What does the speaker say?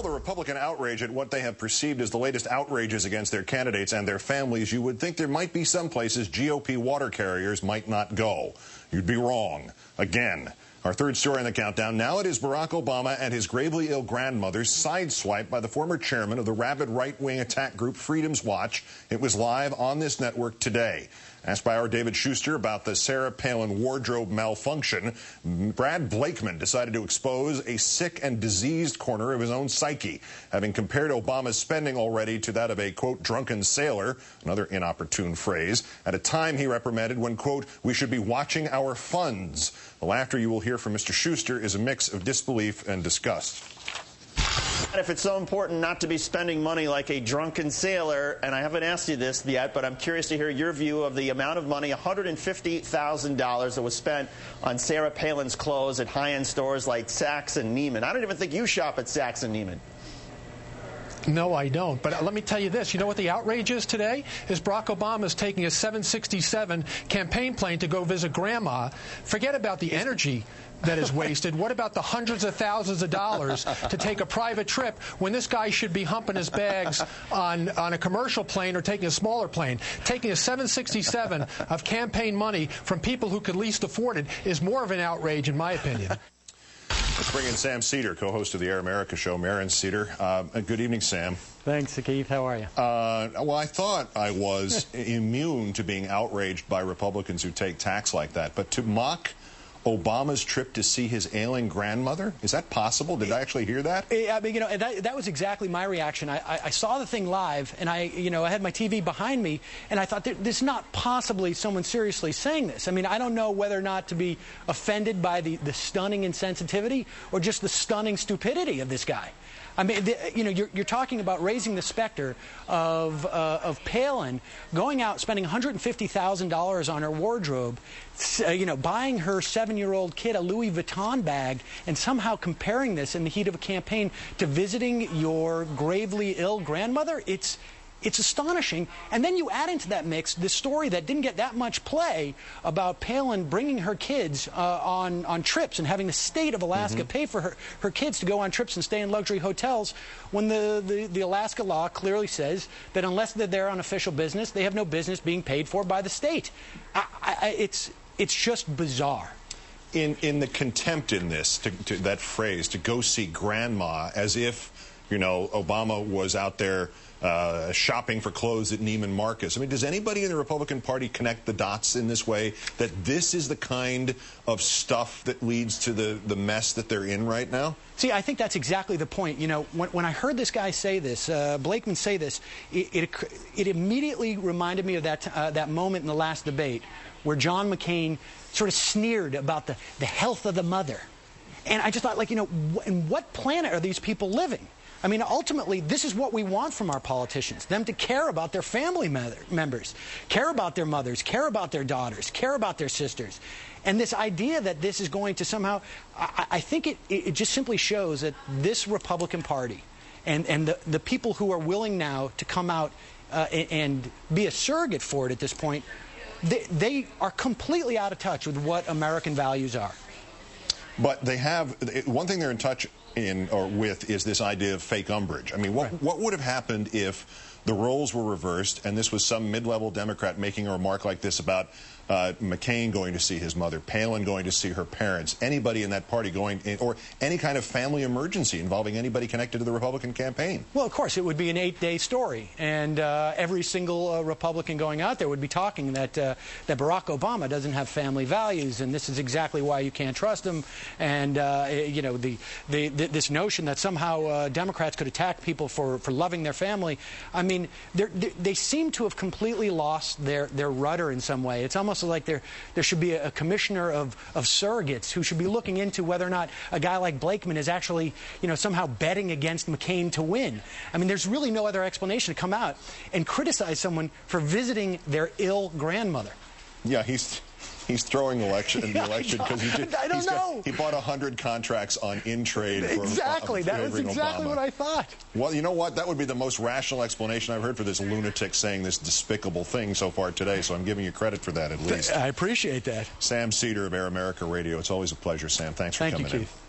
all the Republican outrage at what they have perceived as the latest outrages against their candidates and their families, you would think there might be some places GOP water carriers might not go. You'd be wrong. Again. Our third story in the countdown. Now it is Barack Obama and his gravely ill grandmother sideswiped by the former chairman of the rabid right-wing attack group Freedom's Watch. It was live on this network today. Asked by our David Schuster about the Sarah Palin wardrobe malfunction, Brad Blakeman decided to expose a sick and diseased corner of his own psyche, having compared Obama's spending already to that of a, quote, drunken sailor, another inopportune phrase, at a time he reprimanded when, quote, we should be watching our funds. The laughter you will hear from Mr. Schuster is a mix of disbelief and disgust. If it's so important not to be spending money like a drunken sailor, and I haven't asked you this yet, but I'm curious to hear your view of the amount of money, $150,000 that was spent on Sarah Palin's clothes at high-end stores like Saks and Neiman. I don't even think you shop at Saks and Neiman. No, I don't. But let me tell you this. You know what the outrage is today? Is Barack Obama is taking a 767 campaign plane to go visit Grandma. Forget about the energy that is wasted. What about the hundreds of thousands of dollars to take a private trip when this guy should be humping his bags on a commercial plane or taking a smaller plane? Taking a 767 of campaign money from people who could least afford it is more of an outrage, in my opinion. Let's bring in Sam Cedar, co-host of the Air America show. Marin Cedar. Good evening, Sam. Thanks, Keith. How are you? Well, I thought I was immune to being outraged by Republicans who take tax like that. But to mock Obama's trip to see his ailing grandmother? Is that possible? Did I actually hear that? I mean, you know, that was exactly my reaction. I saw the thing live, and I had my TV behind me, and I thought, there's not possibly someone seriously saying this. I mean, I don't know whether or not to be offended by the stunning insensitivity or just the stunning stupidity of this guy. I mean, you're talking about raising the specter of Palin going out, spending $150,000 on her wardrobe, buying her 7-year-old kid a Louis Vuitton bag, and somehow comparing this in the heat of a campaign to visiting your gravely ill grandmother. It's astonishing. And then you add into that mix this story that didn't get that much play about Palin bringing her kids on trips and having the state of Alaska pay for her kids to go on trips and stay in luxury hotels when the Alaska law clearly says that unless they're there on official business, they have no business being paid for by the state. It's just bizarre. In the contempt in this, to that phrase, to go see grandma, as if, Obama was out there shopping for clothes at Neiman Marcus. I mean, does anybody in the Republican Party connect the dots in this way, that this is the kind of stuff that leads to the mess that they're in right now? See, I think that's exactly the point. When I heard this guy say this, Blakeman say this, it immediately reminded me of that moment in the last debate where John McCain sort of sneered about the health of the mother. And I just thought, in what planet are these people living? I mean, ultimately, this is what we want from our politicians, them to care about their family members, care about their mothers, care about their daughters, care about their sisters. And this idea that this is going to somehow, I think it just simply shows that this Republican Party and the people who are willing now to come out and be a surrogate for it at this point, they are completely out of touch with what American values are. But they have, one thing they're in touch with is this idea of fake umbrage. I mean, what would have happened if the roles were reversed and this was some mid-level Democrat making a remark like this about McCain going to see his mother, Palin going to see her parents, anybody in that party going, or any kind of family emergency involving anybody connected to the Republican campaign? Well, of course, it would be an 8-day story, and every single Republican going out there would be talking that Barack Obama doesn't have family values, and this is exactly why you can't trust him, and this notion that somehow Democrats could attack people for loving their family. I mean, they seem to have completely lost their rudder in some way. It's almost like there should be a commissioner of surrogates who should be looking into whether or not a guy like Blakeman is actually, somehow betting against McCain to win. I mean, there's really no other explanation to come out and criticize someone for visiting their ill grandmother. Yeah, he's throwing the election because he bought 100 contracts on in-trade. Exactly. That was exactly what I thought. Well, you know what? That would be the most rational explanation I've heard for this lunatic saying this despicable thing so far today, so I'm giving you credit for that at least. I appreciate that. Sam Cedar of Air America Radio. It's always a pleasure, Sam. Thanks for coming in. Thank you, Keith.